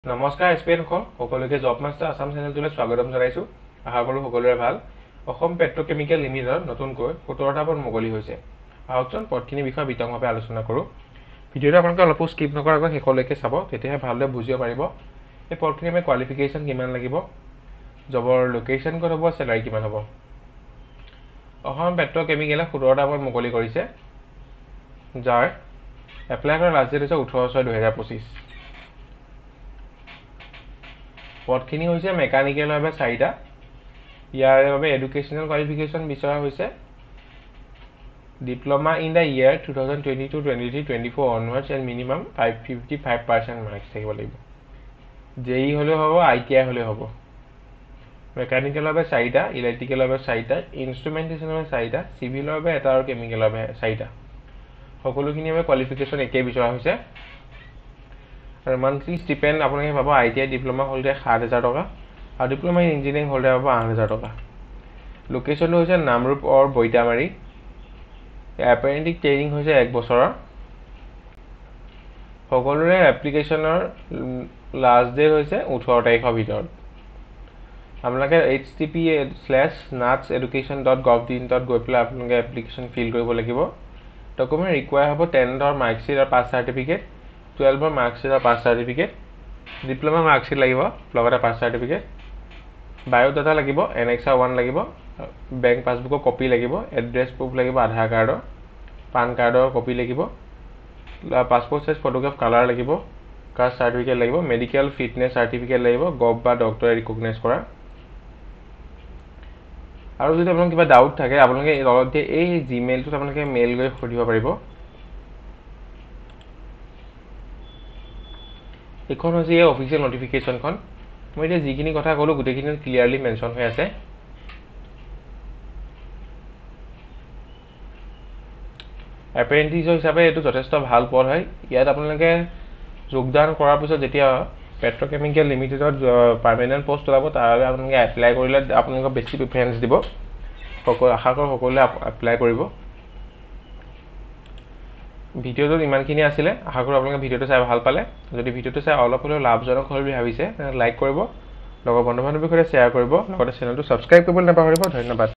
নমস্কাৰ এছপিএনখন সকলোকে job master Assam চেনেলটোলৈ স্বাগতম জনাইছো। আশা কৰোঁ সকলোৰে ভাল। অসম পেট্ৰকেমিকেল লিমিটেড নতুনকৈ 17টা পদ মুকলি হৈছে। আহকচোন পদখিনিৰ বিষয়ে বিতংভাৱে আলোচনা কৰোঁ। ভিডিঅ'টো আপোনালোকে অলপো স্কিপ নকৰাকৈ শেষলৈকে চাব, তেতিয়াহে ভালদৰে বুজিব পাৰিব এই পদখিনি আমি কোৱালিফিকেশ্যন কিমান লাগিব, জবৰ লোকেশ্যন ক'ত হ'ব, চেলাৰী কিমান হ'ব। অসম পেট্ৰকেমিকেলে 17টা পদ মুকলি কৰিছে, যাৰ এপ্লাই কৰাৰ লাষ্ট ডেট হৈছে 18/6/2025। পদখিনি হৈছে মেকানিকেলৰ বাবে 4টা। ইয়াৰ বাবে এডুকেশ্যনেল কোৱালিফিকেশ্যন বিচৰা হৈছে diploma in the year 2022-23-24 onwards and minimum 55% marks থাকিব লাগিব। জেই হ'লেও হ'ব, ITI হ'লেও হ'ব। মেকানিকেলৰ বাবে 4টা, ইলেক্ট্ৰিকেলৰ বাবে 4টা, ইনষ্ট্ৰুমেণ্টেশ্যনৰ বাবে 4টা, চিভিলৰ বাবে 1টা আৰু কেমিকেলৰ বাবে 4টা। সকলোখিনিৰ বাবে কোৱালিফিকেশ্যন একেই বিচৰা হৈছে। আৰু মান্থলি ষ্টিপেণ্ড আপোনালোকে পাব ITI ডিপ্ল'মা হ'ল্ডাৰে 7,000 টকা আৰু ডিপ্ল'মা ইন ইঞ্জিনিয়াৰিং হ'ল্ডাৰে পাব 8,000 টকা। লোকেশ্যনটো হৈছে নামৰূপ অৰ বৈতামাৰী। এপেৰেণ্টিক ট্ৰেইনিং হৈছে 1 বছৰৰ। সকলোৰে এপ্লিকেশ্যনৰ লাষ্ট ডেট হৈছে 18 তাৰিখৰ ভিতৰত। আপোনালোকে http://nutseducation.gov.in গৈ পেলাই আপোনালোকে এপ্লিকেশ্যন ফিল কৰিব লাগিব। ডকুমেণ্ট ৰিকুৱায়াৰ হ'ব 10ৰ মাৰ্কশ্বিট আৰু পাছ চাৰ্টিফিকেট, 12ৰ মাৰ্কশ্বিট আৰু পাছ চাৰ্টিফিকেট, ডিপ্ল'মা মাৰ্কশ্বিট লাগিব, লগতে পাছ চাৰ্টিফিকেট, বায়'ডাটা লাগিব, Annexure 1 লাগিব, বেংক পাছবুকৰ কপি লাগিব, এড্ৰেছ প্ৰুফ লাগিব, আধাৰ কাৰ্ডৰ, পান কাৰ্ডৰ কপি লাগিব, পাছপৰ্ট চাইজ ফটোগ্ৰাফ কালাৰ লাগিব, কাষ্ট চাৰ্টিফিকেট লাগিব, মেডিকেল ফিটনেছ চাৰ্টিফিকেট লাগিব, গভ বা ডক্টৰে ৰিকগনাইজ কৰা। আৰু যদি আপোনালোকৰ কিবা ডাউট থাকে আপোনালোকে লগত এই জিমেইলটোত আপোনালোকে মেইল কৰি সুধিব পাৰিব। এইখন হৈছে এই অফিচিয়েল নটিফিকেশ্যনখন। মই এতিয়া যিখিনি কথা ক'লোঁ গোটেইখিনি ক্লিয়াৰলি মেনশ্যন হৈ আছে। এপ্ৰেণ্টিছ হিচাপে এইটো যথেষ্ট ভাল পদ হয়। ইয়াত আপোনালোকে যোগদান কৰাৰ পিছত যেতিয়া পেট্ৰকেমিকেল লিমিটেডত পাৰ্মানেণ্ট পষ্ট ওলাব, তাৰ বাবে আপোনালোকে এপ্লাই কৰিলে আপোনালোকক বেছি প্ৰিফাৰেঞ্চ দিব। আশা কৰোঁ সকলোৱে এপ্লাই কৰিব। ভিডিঅ'টোত ইমানখিনি আছিলে। আশা কৰোঁ আপোনালোকে ভিডিঅ'টো চাই ভাল পালে। যদি ভিডিঅ'টো চাই অলপ হ'লেও লাভজনক হ'ল বুলি ভাবিছে, লাইক কৰিব, লগৰ বন্ধু বান্ধৱীৰ সৈতে শ্বেয়াৰ কৰিব, লগতে চেনেলটো ছাবস্ক্ৰাইব কৰিবলৈ নাপাহৰিব। ধন্যবাদ।